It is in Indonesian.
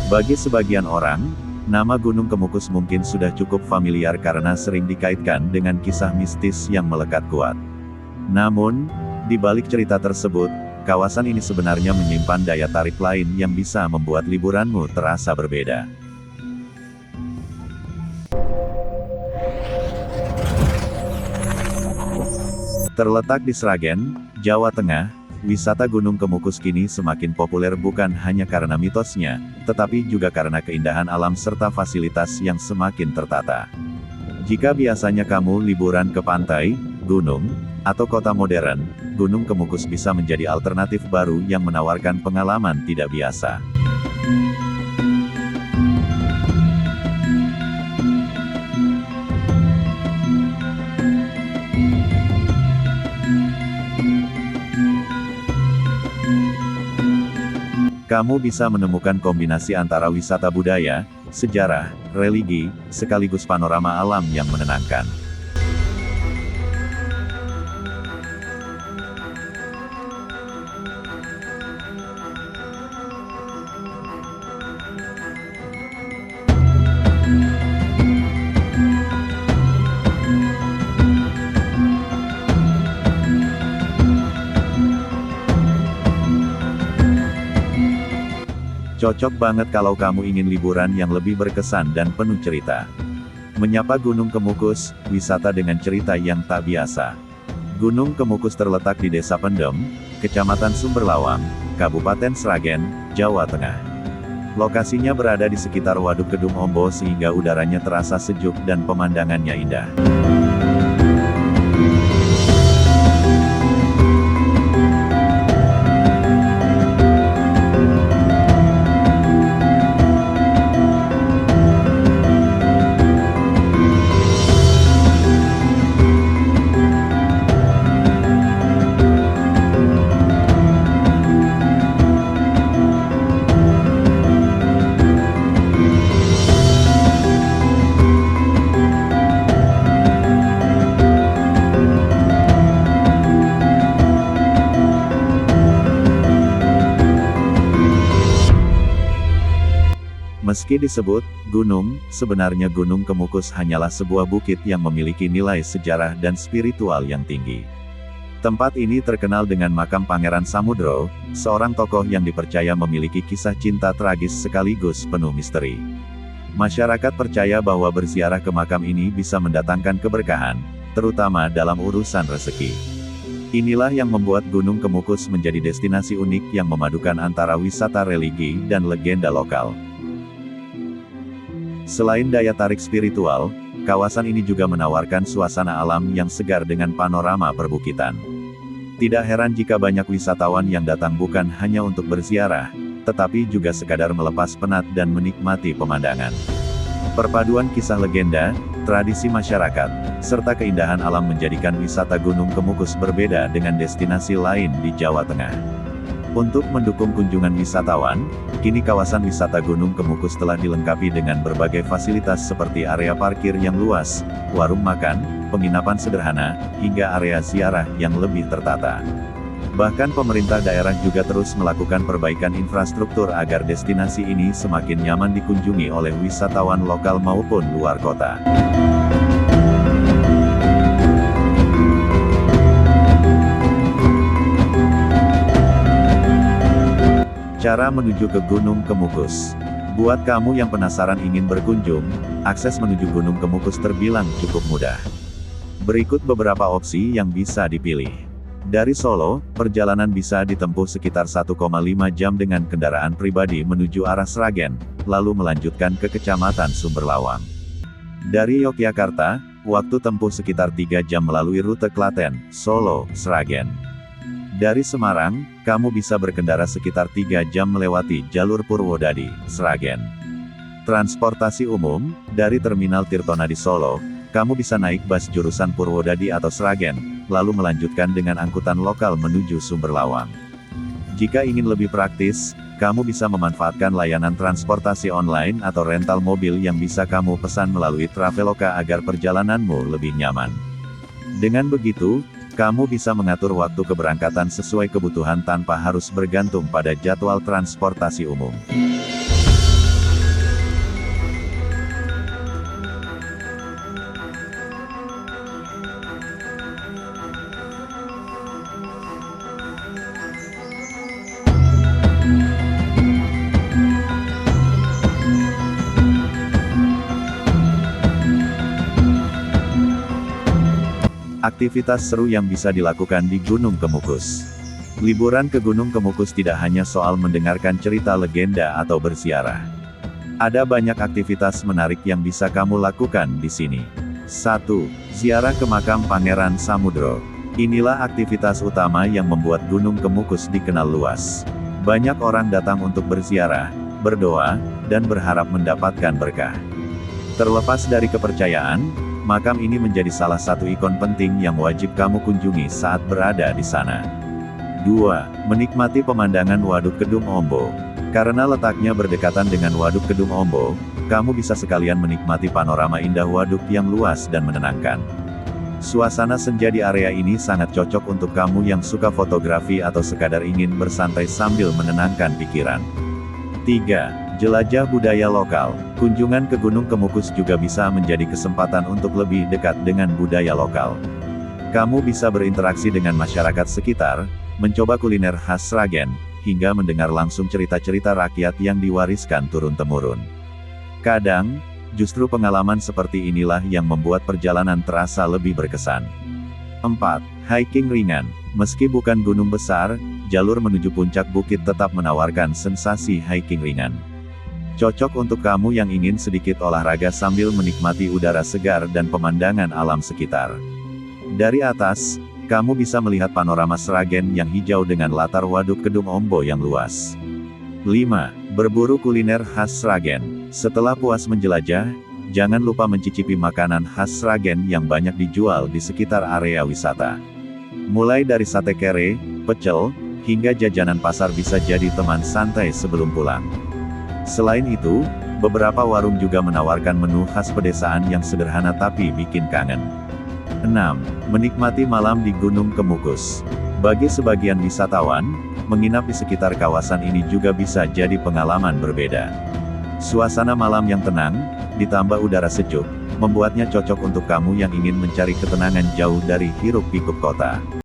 Bagi sebagian orang, nama Gunung Kemukus mungkin sudah cukup familiar karena sering dikaitkan dengan kisah mistis yang melekat kuat. Namun, di balik cerita tersebut, kawasan ini sebenarnya menyimpan daya tarik lain yang bisa membuat liburanmu terasa berbeda. Terletak di Sragen, Jawa Tengah, wisata Gunung Kemukus kini semakin populer bukan hanya karena mitosnya, tetapi juga karena keindahan alam serta fasilitas yang semakin tertata. Jika biasanya kamu liburan ke pantai, gunung, atau kota modern, Gunung Kemukus bisa menjadi alternatif baru yang menawarkan pengalaman tidak biasa. Kamu bisa menemukan kombinasi antara wisata budaya, sejarah, religi, sekaligus panorama alam yang menenangkan. Cocok banget kalau kamu ingin liburan yang lebih berkesan dan penuh cerita. Menyapa Gunung Kemukus, wisata dengan cerita yang tak biasa. Gunung Kemukus terletak di Desa Pendem, Kecamatan Sumberlawang, Kabupaten Sragen, Jawa Tengah. Lokasinya berada di sekitar Waduk Kedung Ombo sehingga udaranya terasa sejuk dan pemandangannya indah. Meski disebut gunung, sebenarnya Gunung Kemukus hanyalah sebuah bukit yang memiliki nilai sejarah dan spiritual yang tinggi. Tempat ini terkenal dengan makam Pangeran Samudro, seorang tokoh yang dipercaya memiliki kisah cinta tragis sekaligus penuh misteri. Masyarakat percaya bahwa berziarah ke makam ini bisa mendatangkan keberkahan, terutama dalam urusan rezeki. Inilah yang membuat Gunung Kemukus menjadi destinasi unik yang memadukan antara wisata religi dan legenda lokal. Selain daya tarik spiritual, kawasan ini juga menawarkan suasana alam yang segar dengan panorama perbukitan. Tidak heran jika banyak wisatawan yang datang bukan hanya untuk berziarah, tetapi juga sekadar melepas penat dan menikmati pemandangan. Perpaduan kisah legenda, tradisi masyarakat, serta keindahan alam menjadikan wisata Gunung Kemukus berbeda dengan destinasi lain di Jawa Tengah. Untuk mendukung kunjungan wisatawan, kini kawasan wisata Gunung Kemukus telah dilengkapi dengan berbagai fasilitas seperti area parkir yang luas, warung makan, penginapan sederhana, hingga area ziarah yang lebih tertata. Bahkan pemerintah daerah juga terus melakukan perbaikan infrastruktur agar destinasi ini semakin nyaman dikunjungi oleh wisatawan lokal maupun luar kota. Cara menuju ke Gunung Kemukus. Buat kamu yang penasaran ingin berkunjung, akses menuju Gunung Kemukus terbilang cukup mudah. Berikut beberapa opsi yang bisa dipilih. Dari Solo, perjalanan bisa ditempuh sekitar 1,5 jam dengan kendaraan pribadi menuju arah Sragen, lalu melanjutkan ke Kecamatan Sumberlawang. Dari Yogyakarta, waktu tempuh sekitar 3 jam melalui rute Klaten, Solo, Sragen. Dari Semarang, kamu bisa berkendara sekitar 3 jam melewati jalur Purwodadi, Sragen. Transportasi umum, dari Terminal Tirtonadi Solo, kamu bisa naik bus jurusan Purwodadi atau Sragen, lalu melanjutkan dengan angkutan lokal menuju Sumberlawang. Jika ingin lebih praktis, kamu bisa memanfaatkan layanan transportasi online atau rental mobil yang bisa kamu pesan melalui Traveloka agar perjalananmu lebih nyaman. Dengan begitu, kamu bisa mengatur waktu keberangkatan sesuai kebutuhan tanpa harus bergantung pada jadwal transportasi umum. Aktivitas seru yang bisa dilakukan di Gunung Kemukus. Liburan ke Gunung Kemukus tidak hanya soal mendengarkan cerita legenda atau berziarah. Ada banyak aktivitas menarik yang bisa kamu lakukan di sini. 1. Ziarah ke makam Pangeran Samudro. Inilah aktivitas utama yang membuat Gunung Kemukus dikenal luas. Banyak orang datang untuk berziarah, berdoa, dan berharap mendapatkan berkah. Terlepas dari kepercayaan, makam ini menjadi salah satu ikon penting yang wajib kamu kunjungi saat berada di sana. 2. Menikmati pemandangan Waduk Kedung Ombo. Karena letaknya berdekatan dengan Waduk Kedung Ombo, kamu bisa sekalian menikmati panorama indah waduk yang luas dan menenangkan. Suasana senja di area ini sangat cocok untuk kamu yang suka fotografi atau sekadar ingin bersantai sambil menenangkan pikiran. 3. Jelajah budaya lokal. Kunjungan ke Gunung Kemukus juga bisa menjadi kesempatan untuk lebih dekat dengan budaya lokal. Kamu bisa berinteraksi dengan masyarakat sekitar, mencoba kuliner khas Sragen, hingga mendengar langsung cerita-cerita rakyat yang diwariskan turun-temurun. Kadang, justru pengalaman seperti inilah yang membuat perjalanan terasa lebih berkesan. 4. Hiking ringan. Meski bukan gunung besar, jalur menuju puncak bukit tetap menawarkan sensasi hiking ringan. Cocok untuk kamu yang ingin sedikit olahraga sambil menikmati udara segar dan pemandangan alam sekitar. Dari atas, kamu bisa melihat panorama Sragen yang hijau dengan latar Waduk Kedung Ombo yang luas. 5. Berburu kuliner khas Sragen. Setelah puas menjelajah, jangan lupa mencicipi makanan khas Sragen yang banyak dijual di sekitar area wisata. Mulai dari sate kere, pecel, hingga jajanan pasar bisa jadi teman santai sebelum pulang. Selain itu, beberapa warung juga menawarkan menu khas pedesaan yang sederhana tapi bikin kangen. 6. Menikmati malam di Gunung Kemukus. Bagi sebagian wisatawan, menginap di sekitar kawasan ini juga bisa jadi pengalaman berbeda. Suasana malam yang tenang, ditambah udara sejuk, membuatnya cocok untuk kamu yang ingin mencari ketenangan jauh dari hiruk-pikuk kota.